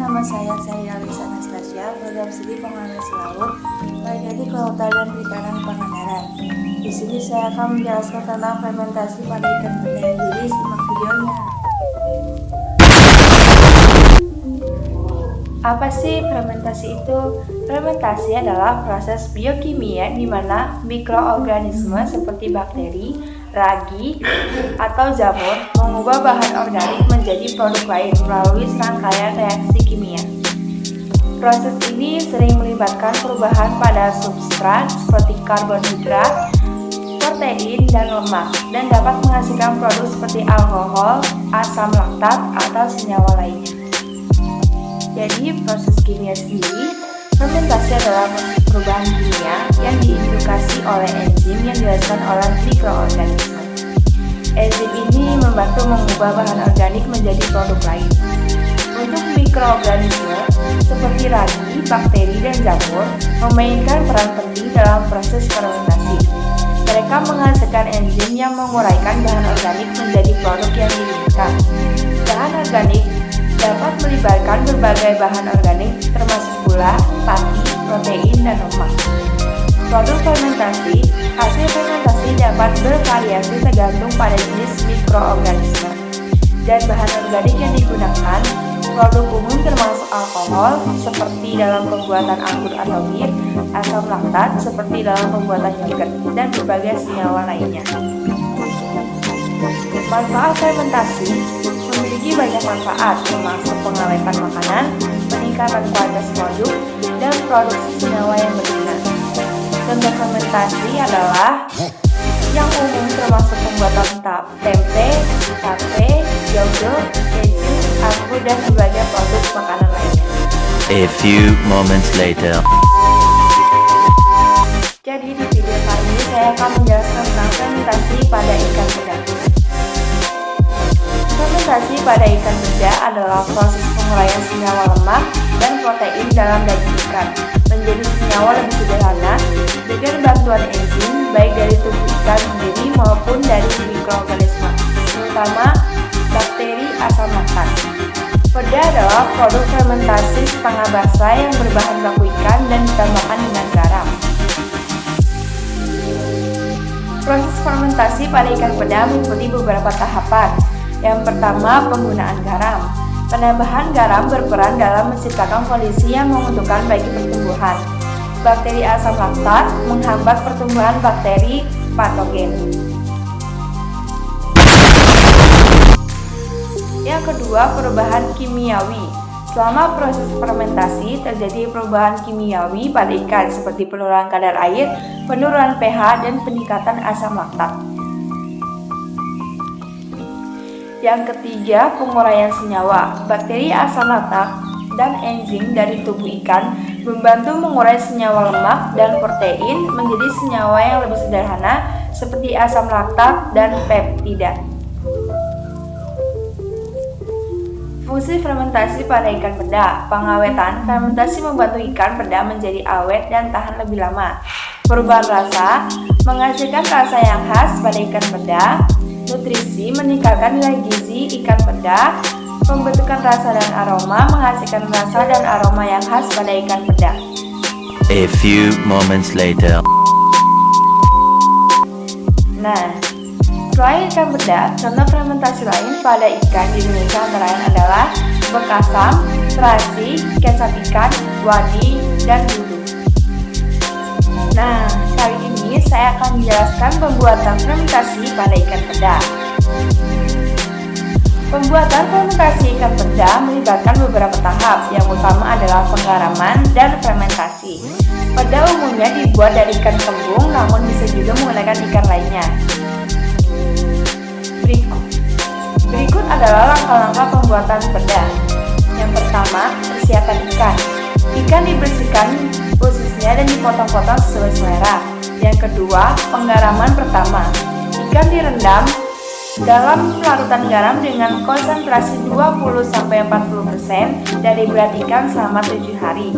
nama saya Alisa Anastasia, program studi pengelolaan laut, baik di kelautan dan perikanan Pangandaran. Di sini saya akan menjelaskan tentang fermentasi pada ikan benda. Jadi simak videonya. Apa sih fermentasi itu? Fermentasi adalah proses biokimia di mana mikroorganisme seperti bakteri, ragi, atau jamur mengubah bahan organik menjadi produk lain melalui serangkaian reaksi kimia. Proses ini sering melibatkan perubahan pada substrat seperti karbohidrat, protein, dan lemak, dan dapat menghasilkan produk seperti alkohol, asam laktat, atau senyawa lainnya. Jadi, proses kimia sendiri, fermentasi adalah proses perubahan kimia yang diindukasi oleh enzim yang dihasilkan oleh mikroorganisme. Enzim ini membantu mengubah bahan organik menjadi produk lain. Untuk mikroorganisme seperti ragi, bakteri, dan jamur memainkan peran penting dalam proses fermentasi. Mereka menghasilkan enzim yang menguraikan bahan organik menjadi produk yang diinginkan. Bahan organik dapat melibatkan berbagai bahan organik termasuk gula, pati, protein, dan lemak. Produk fermentasi, hasil fermentasi dapat bervariasi tergantung pada jenis mikroorganisme dan bahan organik yang digunakan. Produk umum termasuk alkohol seperti dalam pembuatan anggur atau bir, asam laktat seperti dalam pembuatan yogurt, dan berbagai senyawa lainnya. Manfaat fermentasi memiliki banyak manfaat, termasuk pengawetan makanan, peningkatan kualitas produk, dan produksi senyawa yang berguna. Contoh fermentasi adalah yang umum termasuk pembuatan tempe, tape, yogurt, keju, anggur, dan berbagai produk makanan lainnya. A few moments later. Jadi di video kali ini saya akan menjelaskan tentang fermentasi pada ikan peda. Fermentasi pada ikan peda adalah proses penguraian senyawa lemak dan protein dalam daging ikan menjadi senyawa lebih sederhana dengan bantuan enzim baik dari tubuh ikan sendiri maupun dari mikroorganisme, terutama bakteri asam laktat. Peda adalah produk fermentasi setengah basah yang berbahan baku ikan dan ditambahkan dengan garam. Proses fermentasi pada ikan peda mengikuti beberapa tahapan. Yang pertama, penggunaan garam. Penambahan garam berperan dalam menciptakan kondisi yang menguntungkan bagi pertumbuhan. Bakteri asam laktat menghambat pertumbuhan bakteri patogen. Yang kedua, perubahan kimiawi. Selama proses fermentasi terjadi perubahan kimiawi pada ikan seperti penurunan kadar air, penurunan pH, dan peningkatan asam laktat. Yang ketiga, penguraian senyawa. Bakteri asam laktat dan enzim dari tubuh ikan membantu mengurai senyawa lemak dan protein menjadi senyawa yang lebih sederhana seperti asam laktat dan peptida. Fungsi fermentasi pada ikan peda. Pengawetan. Fermentasi membantu ikan peda menjadi awet dan tahan lebih lama. Perubahan rasa. Menghasilkan rasa yang khas pada ikan peda. Nutrisi. Meningkatkan nilai gizi ikan peda. Pembentukan rasa dan aroma. Menghasilkan rasa dan aroma yang khas pada ikan peda. A few moments later. Nah, selain ikan peda, contoh fermentasi lain pada ikan di Indonesia antara lain adalah bekasam, terasi, kecap ikan, wadi, dan dudu. Nah, kali ini saya akan menjelaskan pembuatan fermentasi pada ikan peda. Pembuatan fermentasi ikan peda melibatkan beberapa tahap. Yang utama adalah penggaraman dan fermentasi. Peda umumnya dibuat dari ikan kembung, namun bisa juga menggunakan ikan lainnya. Berikut adalah langkah-langkah pembuatan peda. Yang pertama, persiapan ikan. Ikan dibersihkan khususnya dan dipotong-potong sesuai selera. Yang kedua, penggaraman pertama. Ikan direndam dalam larutan garam dengan konsentrasi 20-40% dari berat ikan selama 7 hari.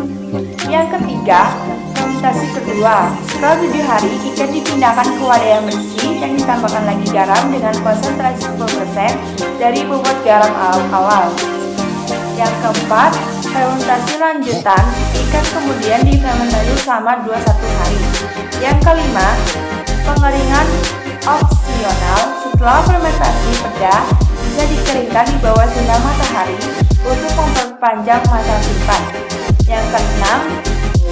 Yang ketiga, fermentasi kedua. Setelah 7 hari, ikan dipindahkan ke wadah yang bersih dan ditambahkan lagi garam dengan konsentrasi 10% dari bobot garam awal. Yang keempat, fermentasi lanjutan ikan kemudian difermentasi selama 21 hari. Yang kelima, pengeringan opsional. Setelah fermentasi peda bisa dikeringkan di bawah sinar matahari untuk memperpanjang masa simpan. Yang keenam,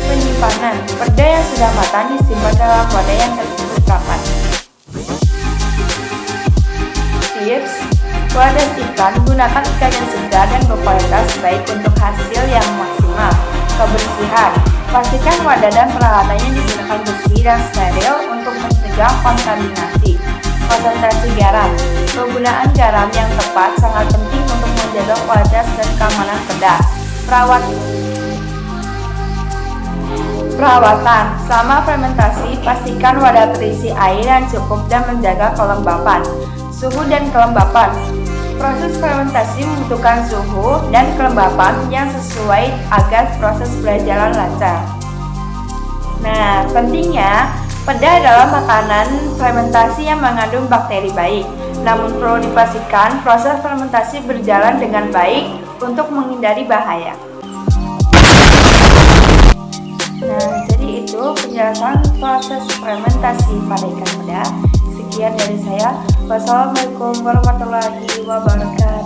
penyimpanan. Peda yang sudah matang disimpan dalam wadah yang tertutup rapat. Tips: wadah ikan, gunakan ikan yang segar dan berkualitas baik untuk hasil yang maksimal. Kebersihan: pastikan wadah dan peralatannya digunakan bersih dan steril untuk mencegah kontaminasi. Konsentrasi garam: penggunaan garam yang tepat sangat penting untuk menjaga kualitas dan keamanan peda. Perawatan: selama fermentasi, pastikan wadah terisi air yang cukup dan menjaga kelembapan. Suhu dan kelembapan: proses fermentasi membutuhkan suhu dan kelembapan yang sesuai agar proses berjalan lancar. Nah, pentingnya, peda adalah makanan fermentasi yang mengandung bakteri baik. Namun perlu dipastikan proses fermentasi berjalan dengan baik untuk menghindari bahaya. Nah, jadi itu penjelasan proses fermentasi pada ikan peda. Sekian dari saya. Wassalamualaikum warahmatullahi wabarakatuh.